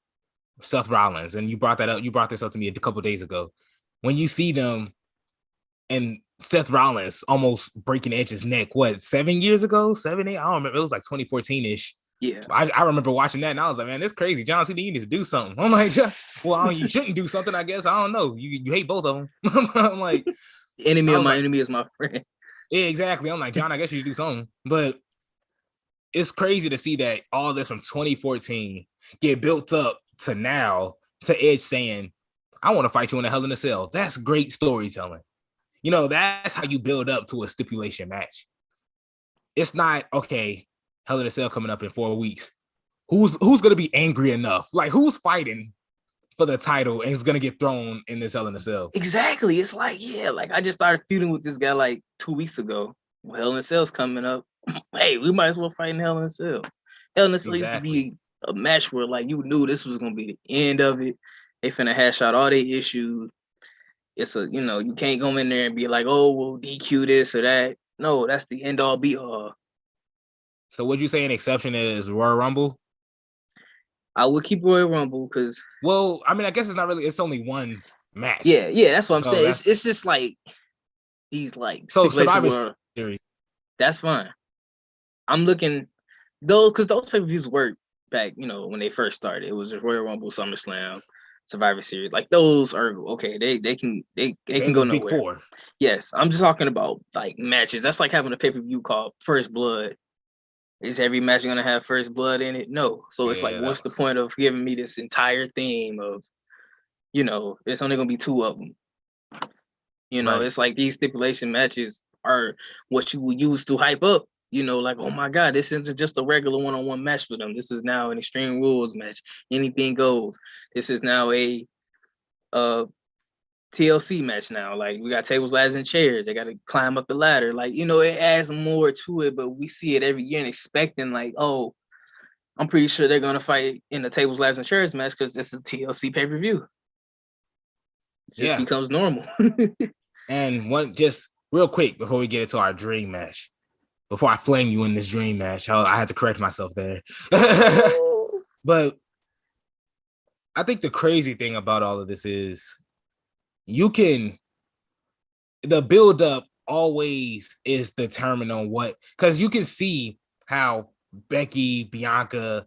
Seth Rollins, and you brought this up to me a couple of days ago, when you see them and Seth Rollins almost breaking Edge's neck, 7 years ago? 7, 8? I don't remember. It was like 2014-ish. Yeah. I remember watching that and I was like, man, that's crazy. John Cena, you need to do something. I'm like, well, you shouldn't do something, I guess. I don't know. You hate both of them. I'm like, enemy of my enemy is my friend. Yeah, exactly. I'm like, John, I guess you should do something. But it's crazy to see that all this from 2014 get built up to now, to Edge saying, I want to fight you in a Hell in a Cell. That's great storytelling. That's how you build up to a stipulation match. It's not, okay, Hell in a Cell coming up in 4 weeks. Who's going to be angry enough? Like, who's fighting for the title and is going to get thrown in this Hell in a Cell? Exactly. It's like, I just started feuding with this guy like 2 weeks ago. Well, Hell in a Cell's coming up. Hey, we might as well fight in Hell in a Cell. Hell in a Cell used to be a match where you knew this was going to be the end of it. They finna hash out all their issues. It's you can't go in there and be like, oh, we'll DQ this or that. No, that's the end all be all. So would you say an exception is Royal Rumble? I would keep Royal Rumble because... Well, I mean, I guess it's not really... It's only one match. Yeah, that's what I'm saying. It's just like... These So Survivor Series. That's fine. I'm looking... because those pay-per-views worked back, when they first started. It was just Royal Rumble, SummerSlam, Survivor Series. Those are... Okay, they can go nowhere. Big Four. Yes, I'm just talking about matches. That's like having a pay-per-view called First Blood. Is every match going to have First Blood in it? No. So it's what's the point of giving me this entire theme of, it's only going to be 2 of them. Right. It's like these stipulation matches are what you would use to hype up, oh my God, this isn't just a regular one-on-one match for them. This is now an Extreme Rules match. Anything goes. This is now a TLC match now. We got tables, ladders, and chairs. They got to climb up the ladder. It adds more to it, but we see it every year and expecting oh, I'm pretty sure they're going to fight in the tables, ladders, and chairs match because it's a TLC pay-per-view. It just becomes normal. And just real quick before we get into our dream match, before I flame you in this dream match, I had to correct myself there. But I think the crazy thing about all of this is the build-up always is determined on because you can see how Becky, Bianca,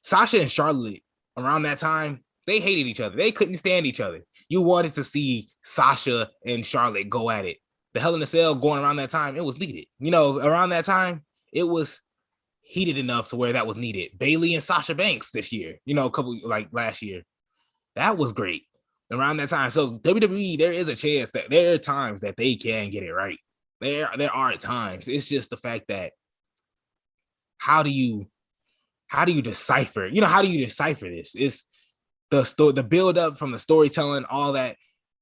Sasha and Charlotte around that time, they hated each other. They couldn't stand each other. You wanted to see Sasha and Charlotte go at it. The Hell in a Cell going around that time, it was needed. Around that time, it was heated enough to where that was needed. Bayley and Sasha Banks this year, a couple last year. That was great around that time. So WWE, there is a chance that there are times that they can get it right. There are times. It's just the fact that how do you decipher? How do you decipher this? It's the build up from the storytelling, all that.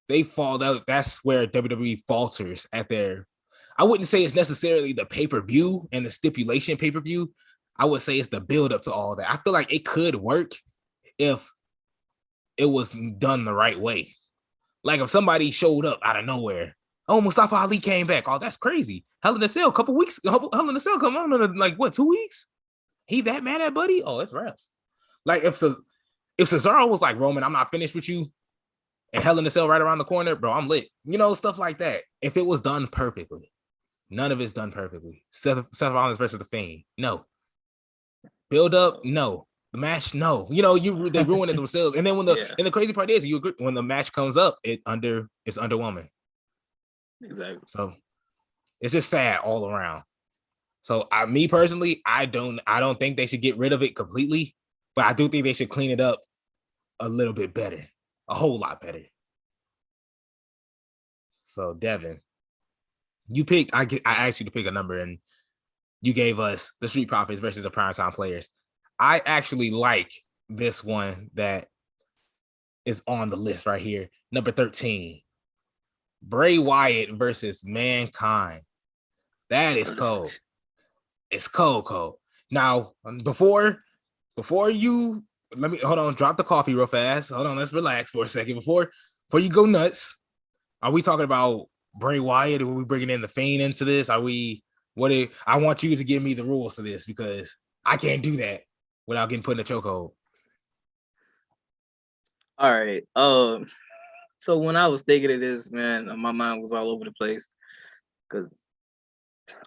They fall out. That's where WWE falters at their. I wouldn't say it's necessarily the pay-per-view and the stipulation pay-per-view. I would say it's the build up to all that. I feel like it could work if it was done the right way. Like if somebody showed up out of nowhere. Oh, Mustafa Ali came back. Oh, that's crazy. Hell in a Cell, couple weeks. Hell in a Cell come on in like what, 2 weeks? He that mad at Buddy? Oh, it's raps. Like if Cesaro was like, Roman, I'm not finished with you, and Hell in a Cell right around the corner, bro, I'm lit. Stuff like that. If it was done perfectly. None of it's done perfectly. Seth Rollins versus The Fiend. No. Build up, no. The match, no. They ruin it themselves. And then and the crazy part is, you agree, when the match comes up, it's underwhelming. Exactly. So it's just sad all around. So me personally, I don't think they should get rid of it completely, but I do think they should clean it up a little bit better, a whole lot better. So Devin, you picked. I asked you to pick a number, and you gave us the Street Profits versus the Primetime Players. I actually like this one that is on the list right here, number 13. Bray Wyatt versus Mankind. That is cold. It's cold. Now, before you hold on, drop the coffee real fast. Hold on, let's relax for a second. Before you go nuts, are we talking about Bray Wyatt? Are we bringing in the Fiend into this? I want you to give me the rules to this because I can't do that without getting put in a chokehold. All right. So when I was thinking of this, man, my mind was all over the place because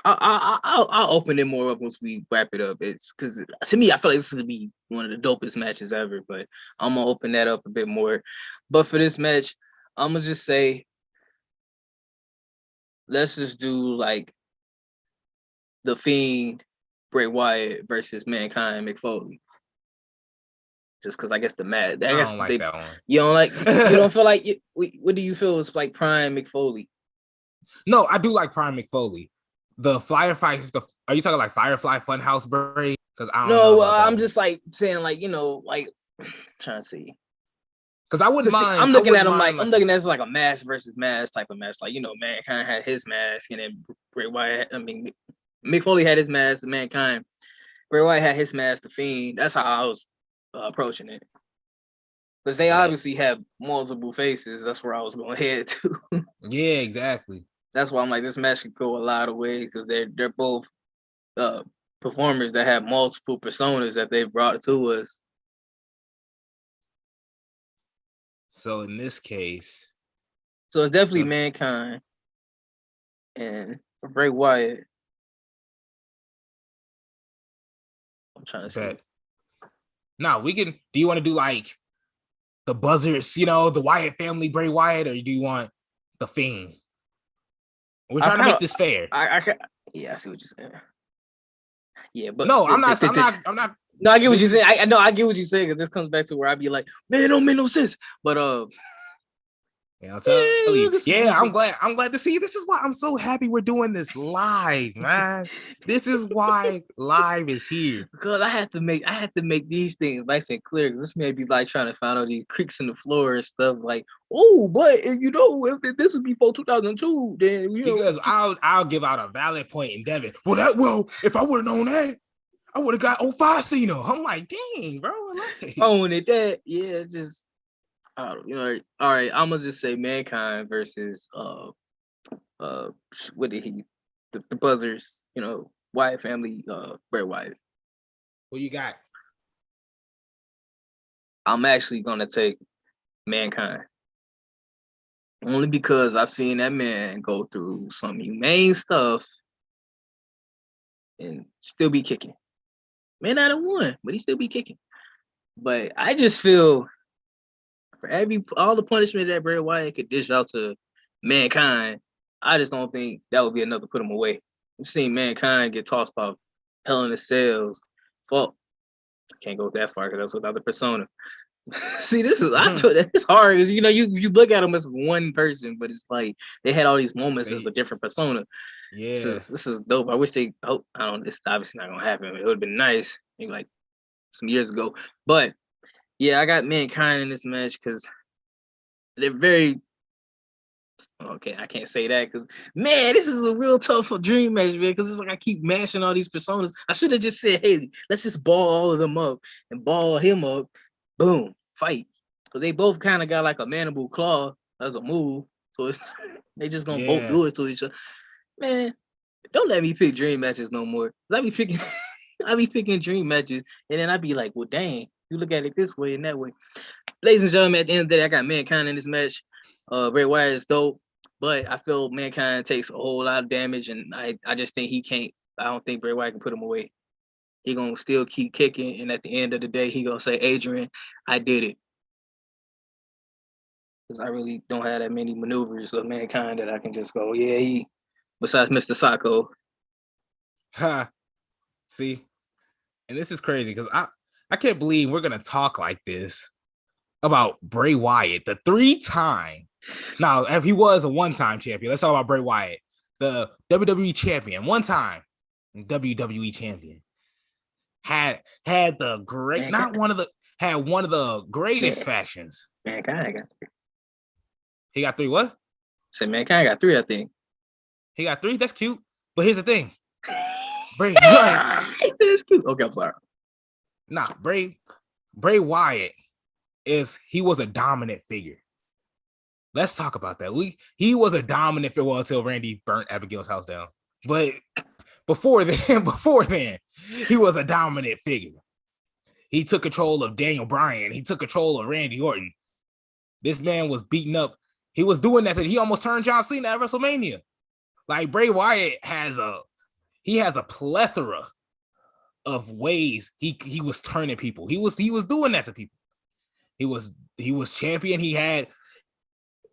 I'll open it more up once we wrap it up. It's because to me, I feel like this is gonna be one of the dopest matches ever, but I'm gonna open that up a bit more. But for this match, I'm gonna just say, let's just do like the Fiend, Bray Wyatt versus Mankind, Mick Foley. Just because I guess the match. I don't like that one. You don't like. You don't feel like. What do you feel is like prime Mick Foley? No, I do like prime Mick Foley. The Firefly. Are you talking like Firefly Funhouse Bray? Because I don't know. I'm just like saying like like trying to see. Because I wouldn't mind. I'm looking at him like I'm looking at it like a mask versus mask type of match. Like Mankind had his mask, and then Bray Wyatt. Mick Foley had his mask. Mankind. Bray Wyatt had his mask. The Fiend. That's how I was approaching it. Because they obviously have multiple faces. That's where I was going to head to. Yeah, exactly. That's why I'm like, this match could go a lot of ways because they're both performers that have multiple personas that they've brought to us. So in this case, so it's definitely Mankind and Bray Wyatt. I'm trying to say. Now we can. Do you want to do like the Buzzers? The Wyatt family, Bray Wyatt, or do you want the Fiend? We're trying to make this fair. I see what you're saying. Yeah, but no, I'm not. No, I get what you're saying. I get what you're saying because this comes back to where I'd be like, man, it don't make no sense. But yeah, I'll tell you. Yeah, I'm glad to see. This is why I'm so happy we're doing this live, man. This is why live is here. Because I had to make these things nice and clear. This may be like trying to find all these creaks in the floor and stuff. Like, but if this was before 2002, then because I'll give out a valid point in Devin. Well, if I would have known that, I would have got 05 Cena. I'm like, dang, bro. Owning it, that it's just. All right. I'm gonna just say Mankind versus what did he? The Buzzers, Wyatt family, Bray Wyatt. Who you got? I'm actually gonna take Mankind only because I've seen that man go through some humane stuff and still be kicking. May not have won, but he still be kicking. But I just feel. For all the punishment that Bray Wyatt could dish out to Mankind, I just don't think that would be enough to put him away. We've seen Mankind get tossed off Hell in a Cell. Well, I can't go that far because that's another persona. See, I feel that it's hard because you look at them as one person, but it's like they had all these moments as a different persona. Yeah, This is dope. I wish they. Oh, I don't. It's obviously not gonna happen. It would have been nice, maybe like some years ago. But yeah, I got Mankind in this match because they're very. Okay, I can't say that because man, this is a real tough dream match, man. Because it's like I keep mashing all these personas. I should have just said, "Hey, let's just ball all of them up and ball him up." Boom, fight. Because they both kind of got like a mandible claw as a move, so it's they just gonna both do it to each other. Man, don't let me pick dream matches no more. I be picking, I be picking dream matches, and then I be like, well, dang, you look at it this way and that way. Ladies and gentlemen, at the end of the day, I got Mankind in this match. Bray Wyatt is dope, but I feel Mankind takes a whole lot of damage, and I just think he can't. I don't think Bray Wyatt can put him away. He gonna still keep kicking, and at the end of the day, he gonna say, "Adrian, I did it." Because I really don't have that many maneuvers of Mankind that I can just go, yeah, he. Besides Mr. Sacco. Ha. See, and this is crazy because I can't believe we're gonna talk like this about Bray Wyatt, the 3-time. Now, if he was a 1-time champion, let's talk about Bray Wyatt, the WWE champion, 1-time WWE champion. Had the great, Mankind. Had one of the greatest factions. Mankind got 3. He got 3 what? Say Mankind got 3, I think. He got 3? That's cute. But here's the thing. Bray That's cute. Okay, I'm sorry. Nah, Bray Wyatt he was a dominant figure. Let's talk about that. He was a dominant figure until Randy burnt Abigail's house down. But before then, he was a dominant figure. He took control of Daniel Bryan. He took control of Randy Orton. This man was beating up. He was doing that. He almost turned John Cena at WrestleMania. Like Bray Wyatt has a plethora of ways he was turning people. He was doing that to people. He was champion. He had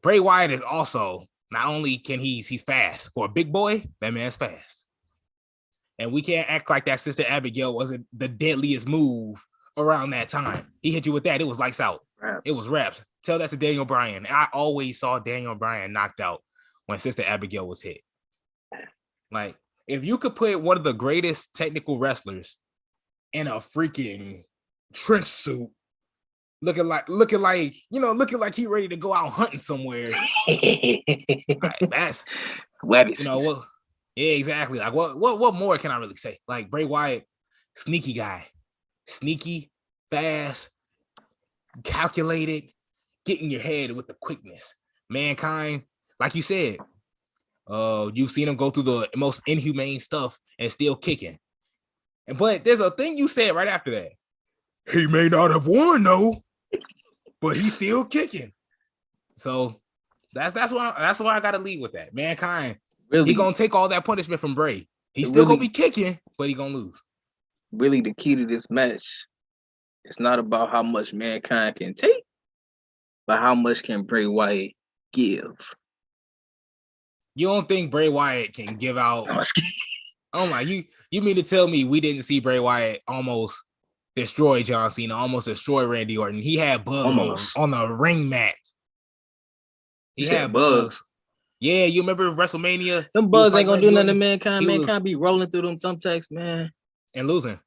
Bray Wyatt is also not only can he's fast for a big boy. That man's fast, and we can't act like that Sister Abigail wasn't the deadliest move around that time. He hit you with that. It was lights out. Raps. It was raps. Tell that to Daniel Bryan. I always saw Daniel Bryan knocked out when Sister Abigail was hit. Like, if you could put one of the greatest technical wrestlers in a freaking trench suit, looking like he ready to go out hunting somewhere. Like, that's what. Yeah, exactly. Like, what more can I really say? Like, Bray Wyatt, sneaky guy, sneaky, fast, calculated, get in your head with the quickness. Mankind, like you said, you've seen him go through the most inhumane stuff and still kicking. But there's a thing you said right after that. He may not have won though, but he's still kicking. So that's why I gotta leave with that. Mankind, really, he gonna take all that punishment from Bray. He's still gonna be kicking, but he gonna lose. Really, the key to this match, it's not about how much Mankind can take, but how much can Bray Wyatt give. You don't think Bray Wyatt can give out? Oh my, you mean to tell me we didn't see Bray Wyatt almost destroy John Cena, almost destroy Randy Orton? He had bugs on the ring mat. He had bugs. Yeah, you remember WrestleMania? Them bugs ain't gonna do nothing to Mankind. Mankind be rolling through them thumbtacks, man. And losing.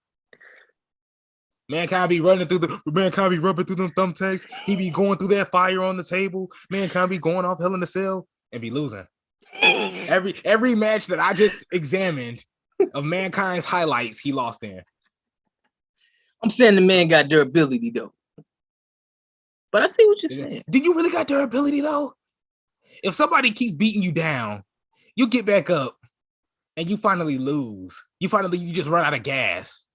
Mankind be rubbing through them thumbtacks. He be going through that fire on the table. Mankind be going off Hell in a Cell and be losing. Every match that I just examined of Mankind's highlights, he lost in. I'm saying the man got durability though. But I see what you're saying. Do you really got durability though? If somebody keeps beating you down, you get back up and you finally lose. You just run out of gas.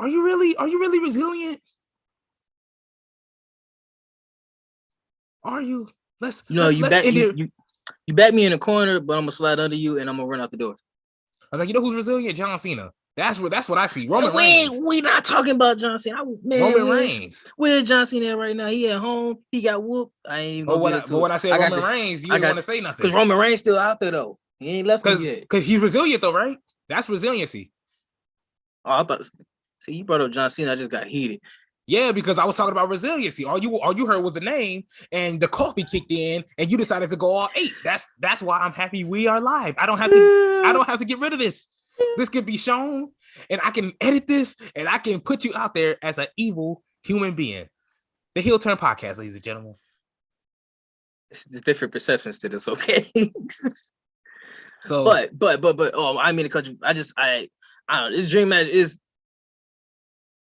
Are you really resilient? Are you? You back me in the corner, but I'm gonna slide under you and I'm gonna run out the door. I was like, you know who's resilient? John Cena. That's what I see. Roman Reigns. We not talking about John Cena. Roman Reigns. Where's John Cena at right now? He at home. He got whooped. I ain't even. But when I said Roman Reigns, you didn't want to say nothing. Because Roman Reigns still out there though. He ain't left yet. Because he's resilient though, right? That's resiliency. Oh, I thought. See, you brought up John Cena. I just got heated. Yeah, because I was talking about resiliency. All you heard was the name, and the coffee kicked in, and you decided to go all 8. That's why I'm happy we are live. I don't have to get rid of this. This could be shown, and I can edit this, and I can put you out there as an evil human being. The Heel Turn Podcast, ladies and gentlemen. It's different perceptions to this, okay? So, but I mean to cut you. I don't know. This dream match is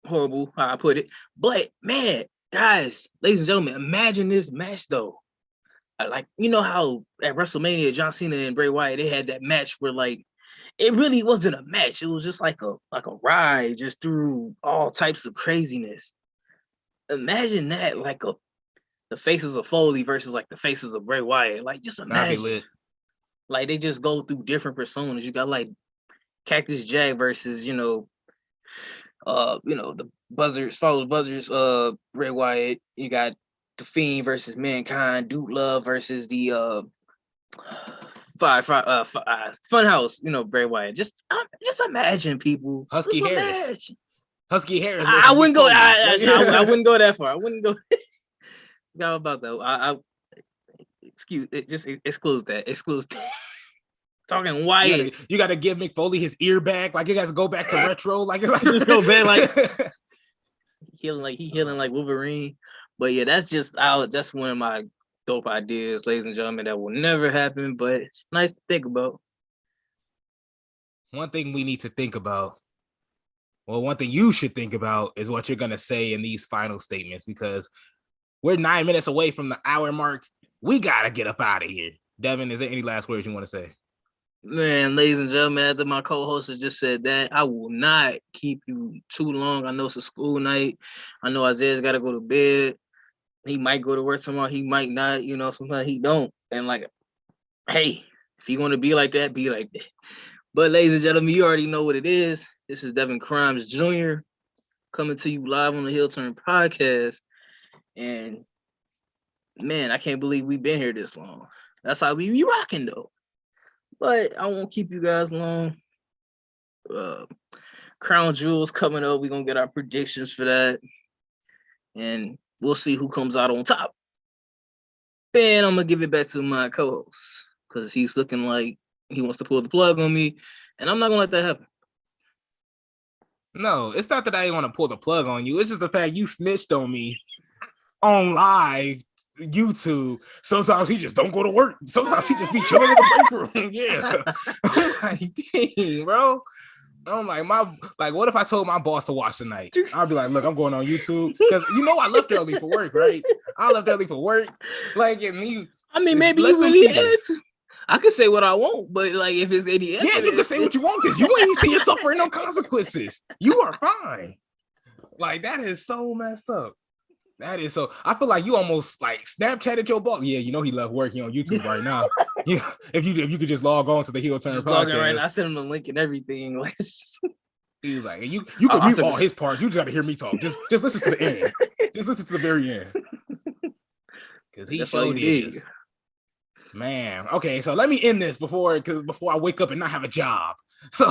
horrible, how I put it. But man, guys, ladies and gentlemen, imagine this match though. Like, you know how at WrestleMania, John Cena and Bray Wyatt, they had that match where like it really wasn't a match. It was just like a ride just through all types of craziness. Imagine that, like the faces of Foley versus like the faces of Bray Wyatt. Like, just imagine. Like, they just go through different personas. You got like Cactus Jack versus, the Buzzards, Bray Wyatt. You got the Fiend versus Mankind, Duke Love versus the Funhouse, Bray Wyatt. Just imagine, people. Husky Harris. Husky Harris. I wouldn't go. I wouldn't go that far. I wouldn't go. How about that? Exclude that. Talking Wyatt. You gotta give Mick Foley his ear back. Like, you guys go back to retro. Like, it's like just go back. Like healing like Wolverine. But yeah, that's one of my dope ideas, ladies and gentlemen, that will never happen. But it's nice to think about. One thing we need to think about. Well, one thing you should think about is what you're gonna say in these final statements, because we're 9 minutes away from the hour mark. We gotta get up out of here. Devin, is there any last words you want to say? Man, ladies and gentlemen, after my co-host has just said that, I will not keep you too long. I know it's a school night. I know Isaiah's got to go to bed. He might go to work tomorrow. He might not. Sometimes he don't. And like, hey, if you want to be like that, be like that. But ladies and gentlemen, you already know what it is. This is Devin Crimes Jr. coming to you live on the Heel Turn Podcast. And man, I can't believe we've been here this long. That's how we be rocking though. But I won't keep you guys long. Crown Jewels coming up. We're going to get our predictions for that. And we'll see who comes out on top. Then I'm going to give it back to my co-host, because he's looking like he wants to pull the plug on me. And I'm not going to let that happen. No, it's not that I want to pull the plug on you. It's just the fact you snitched on me on live YouTube. Sometimes he just don't go to work. Sometimes he just be chilling in the break room. Yeah. I'm like, dang, bro. I'm like, what if I told my boss to watch tonight? I'd be like, look, I'm going on YouTube, because I left early for work, right? I left early for work. Like, and maybe you really had to. I could say what I want, but like, if it's any evidence, yeah, you can say what you want, because you ain't see yourself for no consequences. You are fine. Like, that is so messed up. That is so. I feel like you almost like Snapchatted your boss. Yeah, he left work. He on YouTube right now. Yeah, if you could just log on to the Heel Turn Podcast. Right now. I sent him the link and everything. Like, he was like, and you can mute all his parts. You just got to hear me talk. Just listen to the end. Just listen to the very end. Because he showed is. Man, okay. So let me end this before I wake up and not have a job. So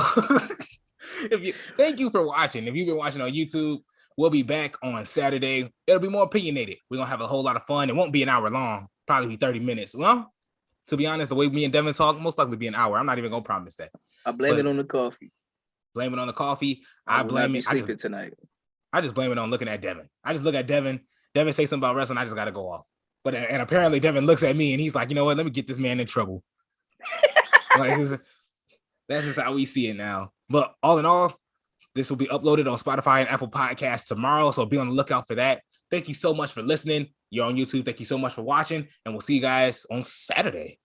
thank you for watching. If you've been watching on YouTube, we'll be back on Saturday. It'll be more opinionated. We're going to have a whole lot of fun. It won't be an hour long. Probably be 30 minutes. Well, to be honest, the way me and Devin talk, most likely be an hour. I'm not even going to promise that. I blame it on the coffee. Blame it on the coffee. I blame it. Sleeping tonight. I just blame it on looking at Devin. I just look at Devin. Devin say something about wrestling. I just got to go off. And apparently Devin looks at me and he's like, you know what? Let me get this man in trouble. Like, that's just how we see it now. But all in all, this will be uploaded on Spotify and Apple Podcasts tomorrow, so be on the lookout for that. Thank you so much for listening. You're on YouTube. Thank you so much for watching, and we'll see you guys on Saturday.